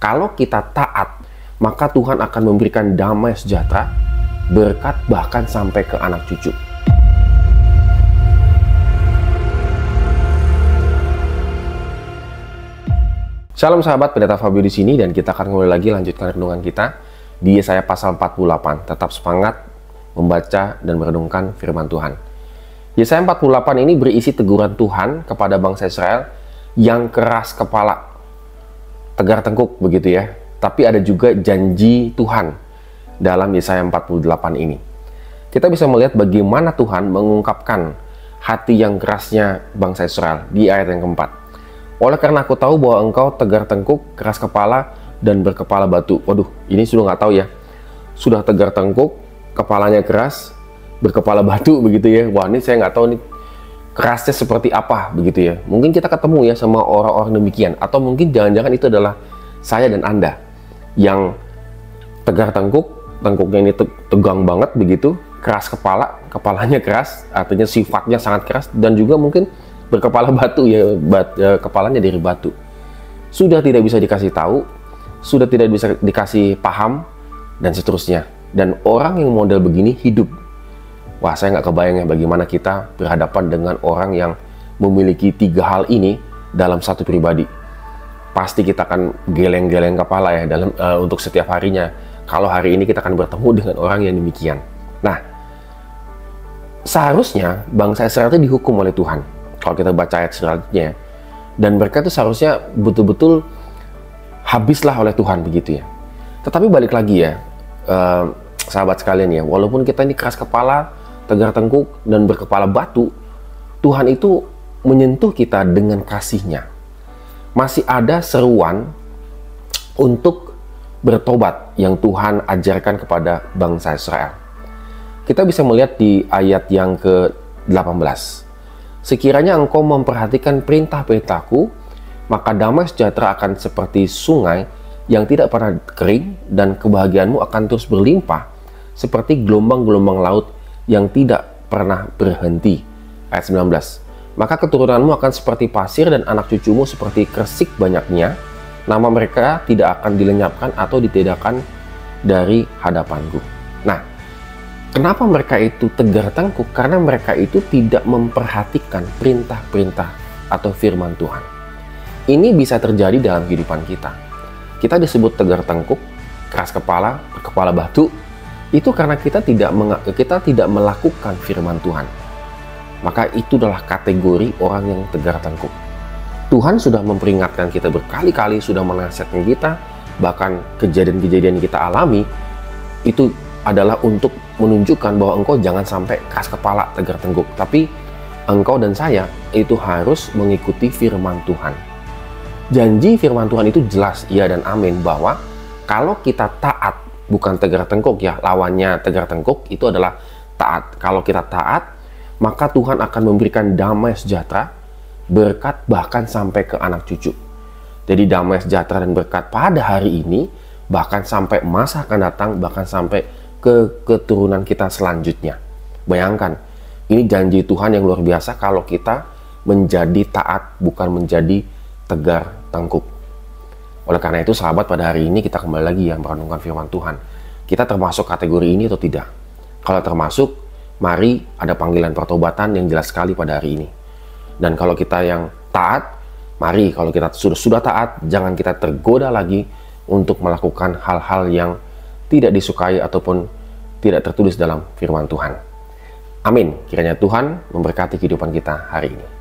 Kalau kita taat, maka Tuhan akan memberikan damai sejahtera, berkat bahkan sampai ke anak cucu. Shalom sahabat, pendeta Fabio di sini dan kita akan mulai lagi lanjutkan renungan kita di Yesaya pasal 48. Tetap semangat membaca dan merenungkan firman Tuhan. Yesaya 48 ini berisi teguran Tuhan kepada bangsa Israel yang keras kepala, tegar tengkuk begitu ya. Tapi ada juga janji Tuhan dalam Yesaya 48 ini. Kita bisa melihat bagaimana Tuhan mengungkapkan hati yang kerasnya bangsa Israel di ayat yang keempat. Oleh karena aku tahu bahwa engkau tegar tengkuk, keras kepala, dan berkepala batu. Waduh, ini sudah nggak tahu ya. Sudah tegar tengkuk, kepalanya keras, berkepala batu begitu ya. Wah, ini saya nggak tahu nih kerasnya seperti apa begitu ya. Mungkin kita ketemu ya sama orang-orang demikian. Atau mungkin jangan-jangan itu adalah saya dan Anda yang tegar tengkuk, tengkuknya ini tegang banget begitu, keras kepala, kepalanya keras, artinya sifatnya sangat keras, dan juga mungkin berkepala batu ya, kepalanya dari batu. Sudah tidak bisa dikasih tahu, sudah tidak bisa dikasih paham, dan seterusnya. Dan orang yang model begini hidup. Wah, saya nggak kebayang ya bagaimana kita berhadapan dengan orang yang memiliki tiga hal ini dalam satu pribadi. Pasti kita akan geleng-geleng kepala ya dalam untuk setiap harinya. Kalau hari ini kita akan bertemu dengan orang yang demikian. Nah, seharusnya bangsa Israel itu dihukum oleh Tuhan. Kalau kita baca ayat selanjutnya, dan mereka itu seharusnya betul-betul habislah oleh Tuhan begitu ya. Tetapi balik lagi ya, sahabat sekalian ya, walaupun kita ini keras kepala, tegar tengkuk, dan berkepala batu, Tuhan itu menyentuh kita dengan kasih-Nya. Masih ada seruan untuk bertobat yang Tuhan ajarkan kepada bangsa Israel. Kita bisa melihat di ayat yang ke-18. Sekiranya engkau memperhatikan perintah-perintahku, maka damai sejahtera akan seperti sungai yang tidak pernah kering, dan kebahagiaanmu akan terus berlimpah seperti gelombang-gelombang laut yang tidak pernah berhenti. Ayat 19. Maka keturunanmu akan seperti pasir dan anak cucumu seperti kersik banyaknya. Nama mereka tidak akan dilenyapkan atau ditiadakan dari hadapanku. Nah, kenapa mereka itu tegar tengkuk? Karena mereka itu tidak memperhatikan perintah-perintah atau firman Tuhan. Ini bisa terjadi dalam kehidupan kita. Kita disebut tegar tengkuk, keras kepala, berkepala batu. Itu karena kita tidak melakukan firman Tuhan. Maka itu adalah kategori orang yang tegar tengkuk. Tuhan sudah memperingatkan kita berkali-kali, sudah menasihatkan kita, bahkan kejadian-kejadian yang kita alami itu adalah untuk menunjukkan bahwa engkau jangan sampai keras kepala, tegar tengkuk. Tapi engkau dan saya itu harus mengikuti firman Tuhan. Janji firman Tuhan itu jelas, iya dan amin, bahwa kalau kita taat, bukan tegar tengkuk ya, lawannya tegar tengkuk itu adalah taat. Kalau kita taat, maka Tuhan akan memberikan damai sejahtera, berkat bahkan sampai ke anak cucu. Jadi damai sejahtera dan berkat pada hari ini, bahkan sampai masa akan datang, bahkan sampai ke keturunan kita selanjutnya. Bayangkan, ini janji Tuhan yang luar biasa kalau kita menjadi taat, bukan menjadi tegar tengkuk. Oleh karena itu sahabat, pada hari ini kita kembali lagi yang merenungkan firman Tuhan. Kita termasuk kategori ini atau tidak? Kalau termasuk, mari ada panggilan pertobatan yang jelas sekali pada hari ini. Dan kalau kita yang taat, mari kalau kita sudah taat, jangan kita tergoda lagi untuk melakukan hal-hal yang tidak disukai ataupun tidak tertulis dalam firman Tuhan. Amin. Kiranya Tuhan memberkati kehidupan kita hari ini.